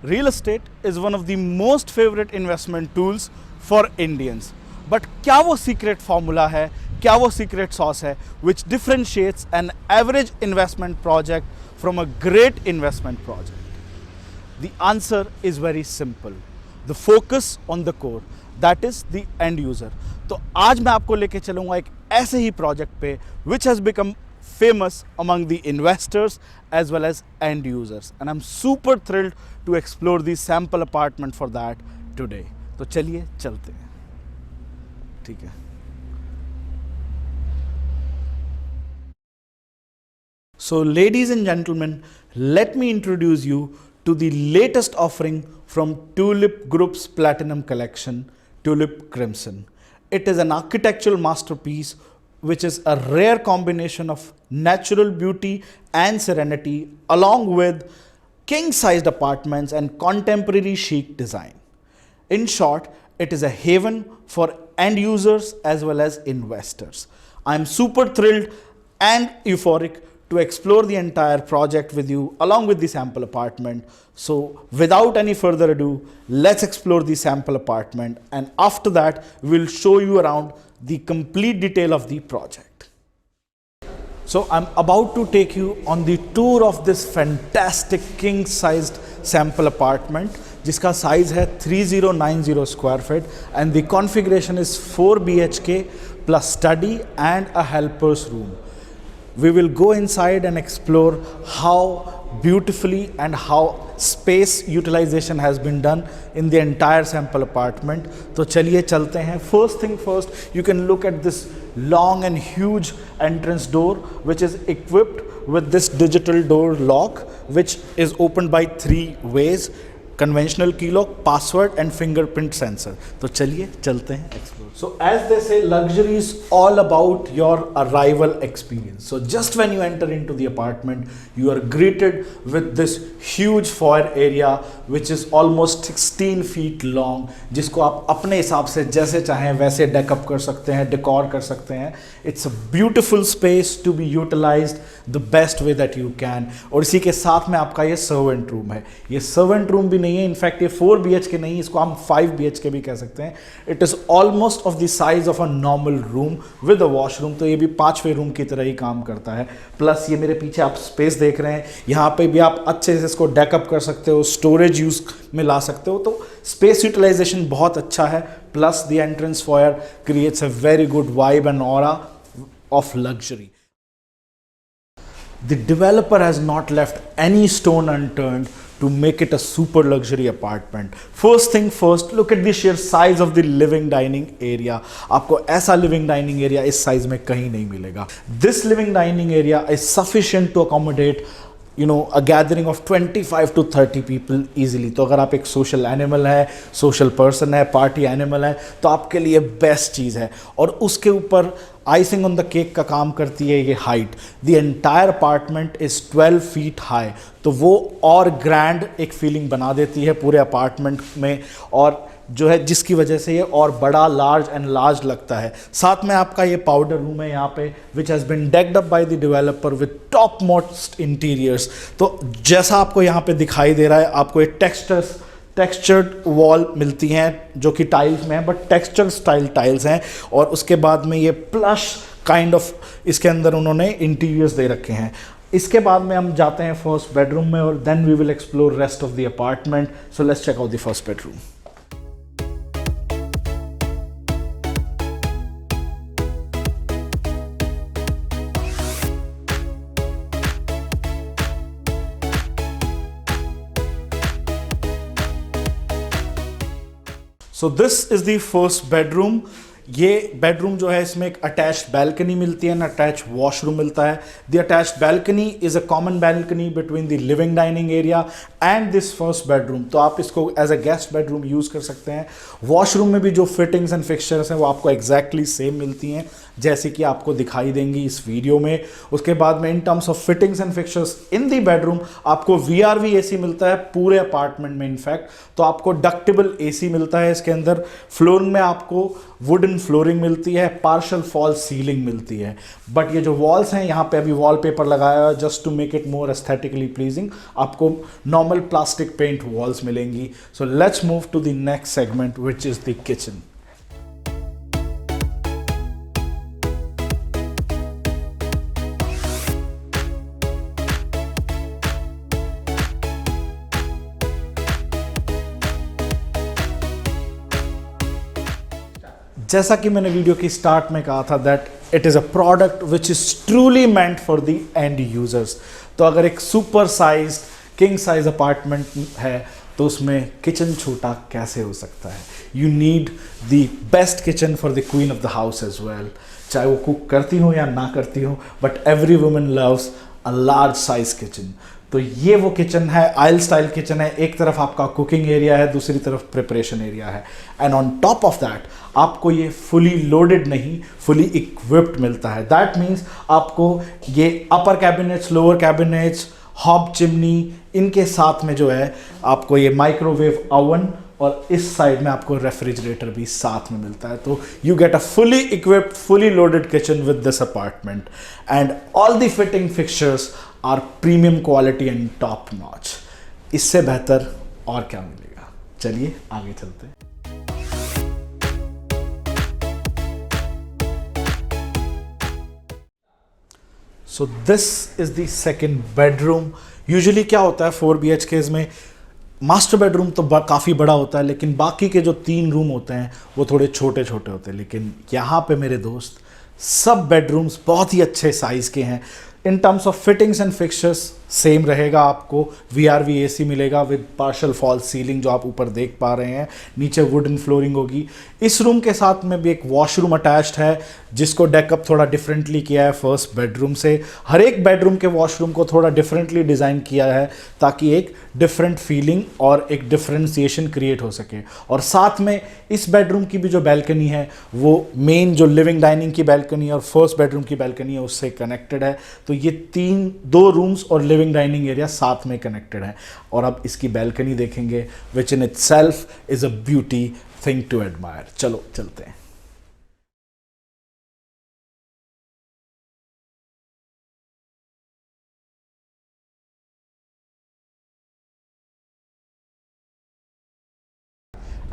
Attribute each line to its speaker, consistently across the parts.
Speaker 1: Real estate is one of the most favorite investment tools for Indians. But क्या वो secret formula है, क्या वो secret sauce है which differentiates an average investment project from a great investment project? The answer is very simple. The focus on the core, that is the end user. तो आज मैं आपको लेके चलूँगा एक ऐसे ही project पे which has become famous among the investors as well as end users, and I'm super thrilled to explore the sample apartment for that today. तो चलिए चलते हैं, ठीक है. So ladies and gentlemen, let me introduce you to the latest offering from Tulip Group's Platinum Collection, Tulip Crimson. It is an architectural masterpiece which is a rare combination of natural beauty and serenity along with king-sized apartments and contemporary chic design. In short, it is a haven for end users as well as investors. I am super thrilled and euphoric to explore the entire project with you along with the sample apartment. So without any further ado, let's explore the sample apartment, and after that we'll show you around the complete detail of the project. So I'm about to take you on the tour of this fantastic king-sized sample apartment, जिसका size है 3090 square feet and the configuration is 4 BHK plus study and a helper's room. We will go inside and explore how beautifully and how space utilization has been done in the entire sample apartment. तो चलिए चलते हैं. First thing first, you can look at this long and huge entrance door which is equipped with this digital door lock which is opened by 3 ways: conventional key lock, password and fingerprint sensor. तो चलिए चलते हैं explore. So as they say, luxury is all about your arrival experience. So just when you enter into the apartment, you are greeted with this huge foyer area which is almost 16 feet long, जिसको आप अपने हिसाब से जैसे चाहें वैसे deck up कर सकते हैं, डेकोर कर सकते हैं. It's a beautiful space to be utilized the best way that you can. और इसी के साथ में आपका ये सर्वेंट रूम है. ये सर्वेंट रूम भी नहीं है, इनफैक्ट ये 4 BHK नहीं, इसको हम 5 BHK भी कह सकते हैं. It is almost of the size of a normal room with a washroom. तो ये भी 5वें रूम की तरह ही काम करता है. प्लस ये मेरे पीछे आप स्पेस देख रहे हैं, यहाँ पे भी आप अच्छे से इसको डेकअप कर सकते हो, स्टोरेज यूज में ला सकते हो. तो स्पेस यूटिलाइजेशन बहुत अच्छा है. Plus the entrance foyer creates a very good vibe and aura of luxury. The developer has not left any stone unturned to make it a super luxury apartment. First thing first, look at the sheer size of the living dining area. आपको ऐसा living dining area इस size में कहीं नहीं मिलेगा. This living dining area is sufficient to accommodate a gathering of 25 to 30 people easily. तो अगर आप एक social animal है, social person है, party animal है, तो आपके लिए best चीज़ है. और उसके ऊपर आइसिंग ऑन द केक का काम करती है ये height. The entire apartment is 12 feet high. तो वो और ग्रैंड एक फीलिंग बना देती है पूरे अपार्टमेंट में, और जो है जिसकी वजह से ये और बड़ा लार्ज एंड लार्ज लगता है. साथ में आपका ये पाउडर रूम है यहाँ पे which has been decked up by the developer with top most interiors. तो जैसा आपको यहाँ पे दिखाई दे रहा है, आपको ये टेक्सचर्ड वॉल मिलती हैं जो कि टाइल्स में है, बट टेक्सचर स्टाइल टाइल्स हैं. और उसके बाद में ये प्लश काइंड ऑफ इसके अंदर उन्होंने इंटीरियर्स दे रखे हैं. इसके बाद में हम जाते हैं फर्स्ट बेडरूम में और then we will explore rest of the apartment. So let's check out the first bedroom. So this is the first bedroom. ये बेडरूम जो है इसमें एक अटैच्ड बैल्कनी मिलती है एंड अटैच वॉशरूम मिलता है. The attached balcony is a common balcony between the living dining area and this first bedroom. तो आप इसको as a guest bedroom use कर सकते हैं. वॉशरूम में भी जो फिटिंग्स एंड फिक्सचर्स हैं वो आपको एग्जैक्टली सेम मिलती हैं जैसे कि आपको दिखाई देंगी इस वीडियो में. उसके बाद में इन terms of fittings and fixtures in the bedroom आपको VRV AC मिलता है पूरे अपार्टमेंट में. इनफैक्ट तो आपको डक्टेबल AC मिलता है इसके अंदर. फ्लोर में आपको वुडन वुडन फ्लोरिंग मिलती है, पार्शियल फॉल सीलिंग मिलती है। बट ये जो वॉल्स हैं यहाँ पे अभी वॉलपेपर लगाया है just to make it more aesthetically pleasing. आपको नॉर्मल प्लास्टिक पेंट वॉल्स मिलेंगी। So let's move to the next segment which is the kitchen. जैसा कि मैंने वीडियो की स्टार्ट में कहा था that it is a product which is truly meant for the end users. तो अगर एक super size king size apartment है तो उसमें किचन छोटा कैसे हो सकता है। You need the best kitchen for the queen of the house as well. चाहे वो कुक करती हो या ना करती हो, but every woman loves a large size kitchen. तो ये वो किचन है, आइल स्टाइल किचन है। एक तरफ आपका कुकिंग एरिया है, दूसरी तरफ प्रिपरेशन एरिया है, and on top of that आपको ये फुली लोडेड नहीं, फुली इक्विप्ड मिलता है। दैट मीन्स आपको ये upper cabinets, lower cabinets, hob chimney, इनके साथ में जो है आपको ये माइक्रोवेव ओवन और इस साइड में आपको रेफ्रिजरेटर भी साथ में मिलता है। तो you get a fully equipped, fully loaded kitchen with this apartment, and all the fitting fixtures are premium quality and top notch. इससे बेहतर और क्या मिलेगा। चलिए आगे चलते हैं। So this is the second bedroom. Usually क्या होता है 4 BHKs में, मास्टर बेडरूम तो काफ़ी बड़ा होता है, लेकिन बाकी के जो 3 रूम होते हैं वो थोड़े छोटे छोटे होते हैं। लेकिन यहाँ पे मेरे दोस्त सब बेडरूम्स बहुत ही अच्छे साइज़ के हैं। इन terms of fittings and fixtures same रहेगा। आपको VRV AC मिलेगा विद पार्शियल फॉल सीलिंग जो आप ऊपर देख पा रहे हैं। नीचे वुडन फ्लोरिंग होगी। इस रूम के साथ में भी एक वॉशरूम अटैच्ड है जिसको डेकअप थोड़ा डिफरेंटली किया है फर्स्ट बेडरूम से। हर एक बेडरूम के वॉशरूम को थोड़ा डिफरेंटली डिज़ाइन किया है ताकि एक डिफरेंट फीलिंग और एक डिफरेंशिएशन क्रिएट हो सके। और साथ में इस बेडरूम की भी जो बैल्कनी है वो मेन जो लिविंग डाइनिंग की बैल्कनी और फर्स्ट बेडरूम की बैल्कनी है उससे कनेक्टेड है। तो ये 2 रूम्स और लिविंग डाइनिंग एरिया साथ में कनेक्टेड है। और अब इसकी बैल्कनी देखेंगे which in itself is a beauty thing to admire. चलो चलते हैं।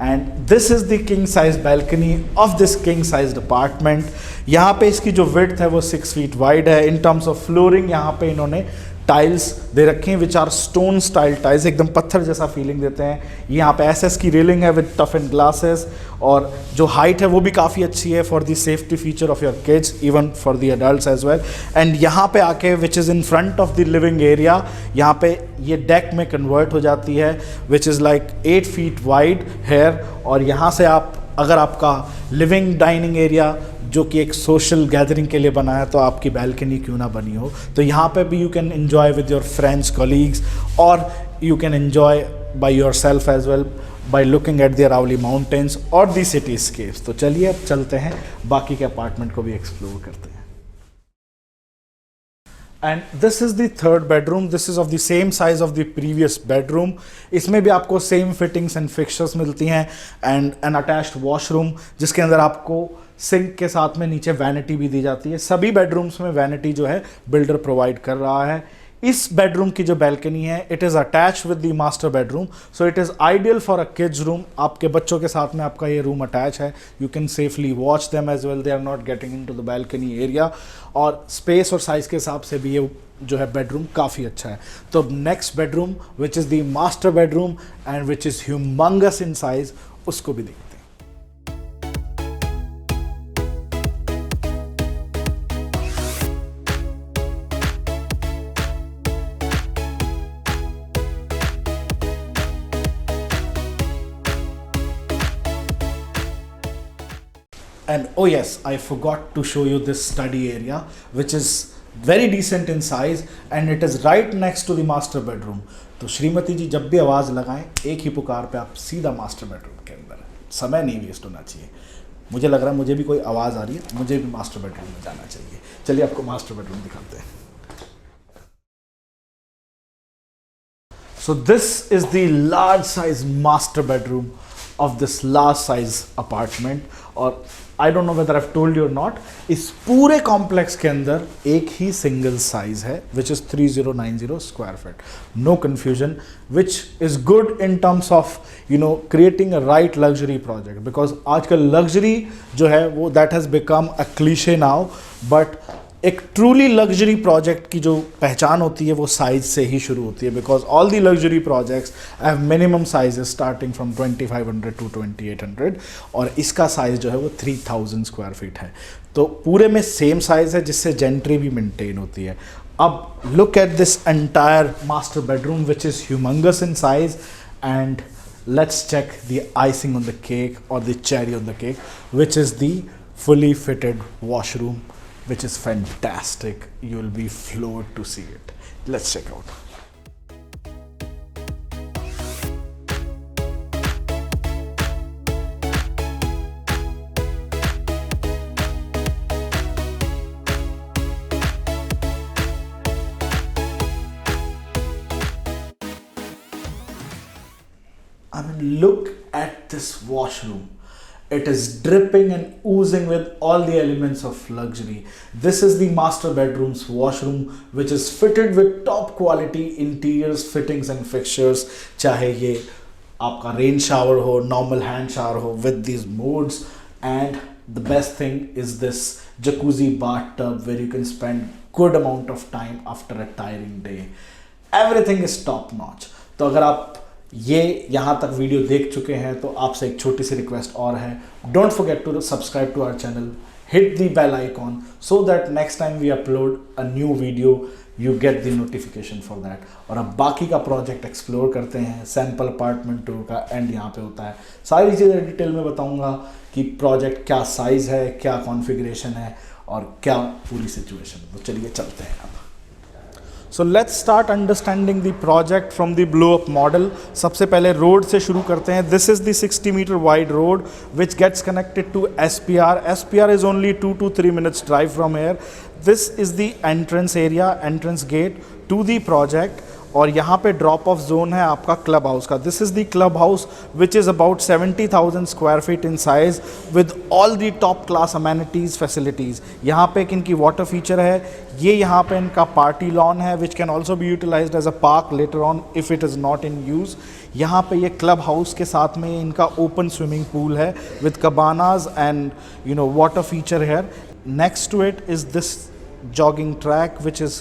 Speaker 1: And this is the king size balcony of this king size apartment. यहाँ पे इसकी जो विड्थ है वो 6 फीट वाइड है। इन टर्म्स ऑफ फ्लोरिंग यहाँ पे इन्होंने टाइल्स दे रखे हैं which are stone style tiles, एकदम पत्थर जैसा फीलिंग देते हैं। यहाँ पे SS की रेलिंग है विद टफ एंड ग्लासेस, और जो हाइट है वो भी काफ़ी अच्छी है for the safety feature of your kids, even for the adults as well. And यहाँ पे आके which is in front of the living area, यहाँ पे ये डेक में कन्वर्ट हो जाती है which is like 8 feet wide here. और यहाँ से आप अगर आपका लिविंग डाइनिंग एरिया जो कि एक सोशल गैदरिंग के लिए बना है तो आपकी बैल्कनी क्यों ना बनी हो, तो यहाँ पे भी you can enjoy with your friends, colleagues, और you can enjoy by your self as well by looking at the Aravalli mountains और दी सिटी स्केप्स। तो चलिए अब चलते हैं, बाकी के अपार्टमेंट को भी एक्सप्लोर करते हैं। And this is the third bedroom. This is of the same size of the previous bedroom. इसमें भी आपको सेम फिटिंग्स एंड फिक्सचर्स मिलती हैं एंड एन अटैच्ड वॉशरूम जिसके अंदर आपको सिंक के साथ में नीचे वैनिटी भी दी जाती है। सभी बेडरूम्स में वैनिटी जो है बिल्डर प्रोवाइड कर रहा है। इस बेडरूम की जो बैल्कनी है it is attach with the master bedroom, so it is ideal for a kids room. आपके बच्चों के साथ में आपका ये रूम अटैच है। You can safely watch them as well, they are not getting in to the balcony area. और space और साइज़ के हिसाब से भी ये जो है बेडरूम काफ़ी अच्छा है। तो next bedroom which is the master bedroom and which is humongous in size, उसको भी देखते हैं। And oh yes, I forgot to show you this study area which is very decent in size and it is right next to the master bedroom. तो श्रीमती जी जब भी आवाज़ लगाएं एक ही पुकार पे आप सीधा मास्टर बेडरूम के अंदर, समय नहीं वेस्ट होना चाहिए। मुझे लग रहा है मुझे भी कोई आवाज़ आ रही है, मुझे भी मास्टर बेडरूम में जाना चाहिए। चलिए आपको मास्टर बेडरूम दिखाते हैं। So this is the large size master bedroom of this large size apartment, और I don't know whether I told you और नॉट, इस पूरे कॉम्प्लेक्स के अंदर एक ही सिंगल साइज है which is 3090 square feet. No confusion, which is good in terms of creating a right luxury project, because आजकल luxury जो है वो that has become a cliche now, but एक ट्रूली लग्जरी प्रोजेक्ट की जो पहचान होती है वो साइज से ही शुरू होती है, because all the luxury projects have minimum sizes starting from 2500 to 2800 और इसका साइज जो है वो 3000 स्क्वायर फीट है. तो पूरे में सेम साइज है जिससे जेंट्री भी मेंटेन होती है. अब look at this entire master bedroom which is humongous in size, and let's check the icing on the cake or the cherry on the cake, which is the fully fitted washroom, which is fantastic. You will be floored to see it. Let's check out. I mean, look at this washroom. It is dripping and oozing with all the elements of luxury. This is the master bedroom's washroom, which is fitted with top quality interiors, fittings and fixtures. चाहे ये आपका rain shower हो, normal hand shower हो, with these modes, and the best thing is this jacuzzi bathtub where you can spend good amount of time after a tiring day. Everything is top notch. तो अगर आप ये यहाँ तक video देख चुके हैं तो आपसे एक छोटी सी रिक्वेस्ट और है, don't forget to subscribe to our channel, hit the bell icon so that next time we upload a new video you get the notification for that. और अब बाकी का प्रोजेक्ट एक्सप्लोर करते हैं. सैंपल अपार्टमेंट टूर का and यहाँ पे होता है. सारी चीज़ें डिटेल में बताऊँगा कि प्रोजेक्ट क्या साइज़ है, क्या कॉन्फ़िगरेशन है और क्या पूरी सिचुएशन. तो चलिए चलते हैं अब. So let's start understanding the project from the blow up model. सबसे पहले रोड से शुरू करते हैं. This is the 60 meter wide road which gets connected to SPR. SPR is only 2 to 3 minutes drive from here. This is the entrance area, entrance gate to the project. और यहाँ पे drop of zone है आपका club house का. This is the club house which is about 70,000 square feet in size with all the top class amenities facilities. यहाँ पे एक इनकी वाटर फीचर है. ये यहाँ पे इनका पार्टी लॉन है which can also be utilized as a park later on if it is not in use. यहाँ पे ये क्लब हाउस के साथ में इनका ओपन स्विमिंग पूल है with cabanas and water feature here. Next to it is this jogging track which is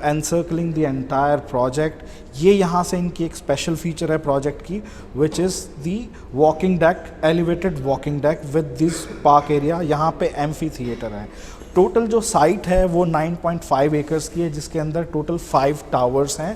Speaker 1: encircling the entire project. ये यहाँ से इनकी एक स्पेशल फीचर है प्रोजेक्ट की which is the walking deck, elevated walking deck with this park area. यहाँ पे amphi theatre है. टोटल जो साइट है वो 9.5 एकर्स की है जिसके अंदर टोटल 5 टावर्स हैं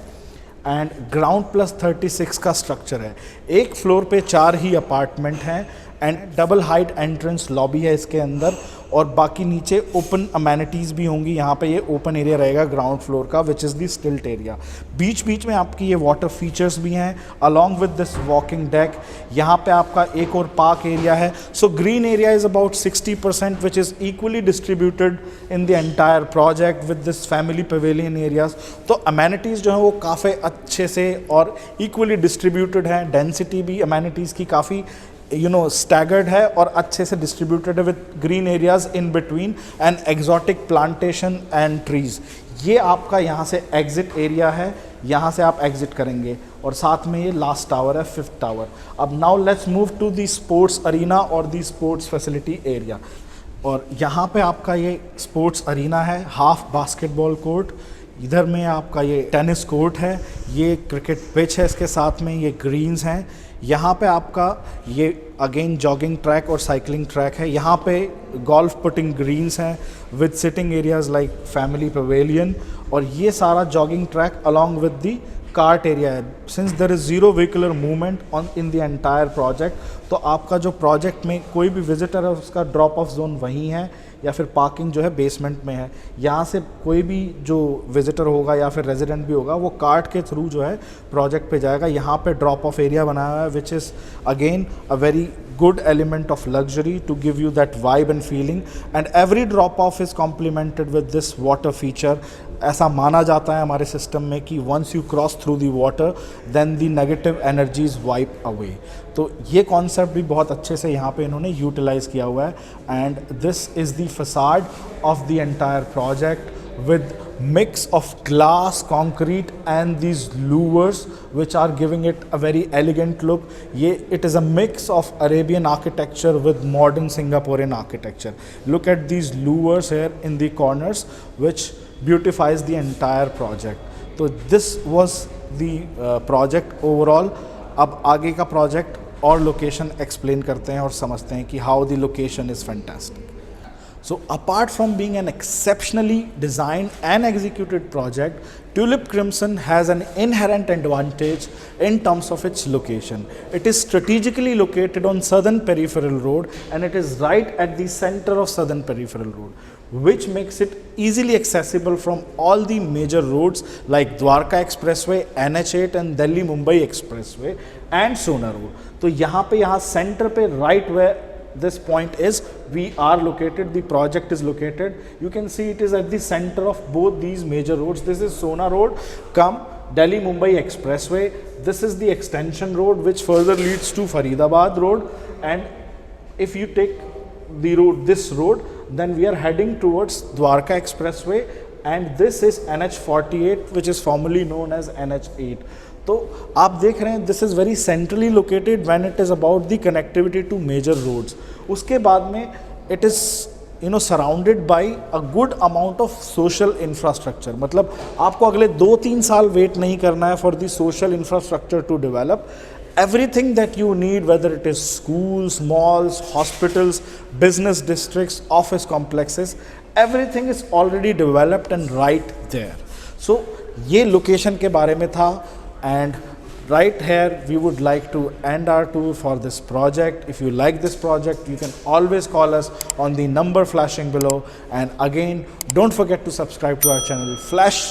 Speaker 1: एंड ग्राउंड प्लस 36 का स्ट्रक्चर है. एक फ्लोर पे 4 ही अपार्टमेंट हैं and double height entrance lobby है इसके अंदर. और बाकी नीचे ओपन अमेनिटीज़ भी होंगी. यहाँ पे ये ओपन एरिया रहेगा ग्राउंड फ्लोर का विच इज़ दी स्टिल्ट एरिया. बीच बीच में आपकी ये वाटर फीचर्स भी हैं along with this walking deck. यहाँ पे आपका एक और पार्क एरिया है. So green area is about 60% which is equally distributed in the entire project with this family pavilion areas. तो अमेनिटीज़ जो हैं वो काफ़ी अच्छे से और इक्वली डिस्ट्रीब्यूटेड हैं. डेंसिटी भी अमेनिटीज़ की काफ़ी staggered है और अच्छे से डिस्ट्रीब्यूटेड है with green areas in between and exotic plantation and trees. ये आपका यहाँ से एग्जिट एरिया है. यहाँ से आप एग्जिट करेंगे और साथ में ये लास्ट टावर है, 5th टावर. अब now let's move to the sports arena और दी स्पोर्ट्स फैसिलिटी एरिया. और यहाँ पे आपका ये स्पोर्ट्स अरीना है, हाफ बास्केटबॉल कोर्ट. इधर में आपका ये टेनिस कोर्ट है. ये क्रिकेट पिच है, इसके साथ में ये ग्रीन्स हैं. यहाँ पे आपका ये अगेन जॉगिंग ट्रैक और साइकिलिंग ट्रैक है. यहाँ पे गोल्फ पुटिंग ग्रीन्स हैं with sitting areas like family pavilion. और ये सारा jogging track along with the cart area है. Since there is zero vehicular movement on in the entire project, तो आपका जो प्रोजेक्ट में कोई भी विजिटर है उसका ड्रॉप ऑफ जोन वहीं है या फिर पार्किंग जो है बेसमेंट में है. यहाँ से कोई भी जो विजिटर होगा या फिर रेजिडेंट भी होगा वो कार्ट के थ्रू जो है प्रोजेक्ट पे जाएगा. यहाँ पे ड्रॉप ऑफ एरिया बनाया हुआ है which is again a very good element of luxury to give you that vibe and feeling, and every drop off is complemented with this water feature ऐसा माना जाता है हमारे सिस्टम में कि once you cross through the water then the negative energies wipe away. तो ये concept भी बहुत अच्छे से यहाँ पे इन्होंने यूटिलाइज़ किया हुआ है। And this is the facade of the entire project with mix of glass, concrete and these louvers which are giving it a very elegant look. It is a mix of Arabian architecture with modern Singaporean architecture. Look at these louvers here in the corners which beautifies the entire project. So this was the project overall. अब आगे का project और location explain करते हैं और समझते हैं कि how the location is fantastic. So apart from being an exceptionally designed and executed project, Tulip Crimson has an inherent advantage in terms of its location. It is strategically located on Southern Peripheral Road and it is right at the center of Southern Peripheral Road, which makes it easily accessible from all the major roads like Dwarka Expressway, NH8 and Delhi Mumbai Expressway and Sona Road. तो यहाँ center पे right where this point is, we are located, the project is located. You can see it is at the center of both these major roads. This is Sona Road, come Delhi Mumbai Expressway. This is the extension road which further leads to Faridabad Road. And if you take the road, this road, then we are heading towards Dwarka Expressway. And this is NH48 which is formerly known as NH8. तो आप देख रहे हैं this is very centrally located when it is about the connectivity to major roads. उसके बाद में it is surrounded by a good amount of social infrastructure. मतलब आपको अगले 2-3 साल वेट नहीं करना है for the social infrastructure to develop. Everything that you need, whether it is schools, malls, hospitals, business districts, office complexes, everything is already developed and right there. So ये location के बारे में था। And right here we would like to end our tour for this project. If you like this project, you can always call us on the number flashing below. And again, don't forget to subscribe to our channel. Flash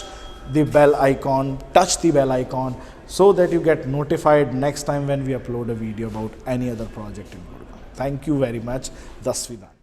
Speaker 1: the bell icon, touch the bell icon so that you get notified next time when we upload a video about any other project in Gurgaon. Thank you very much. Dasvidan.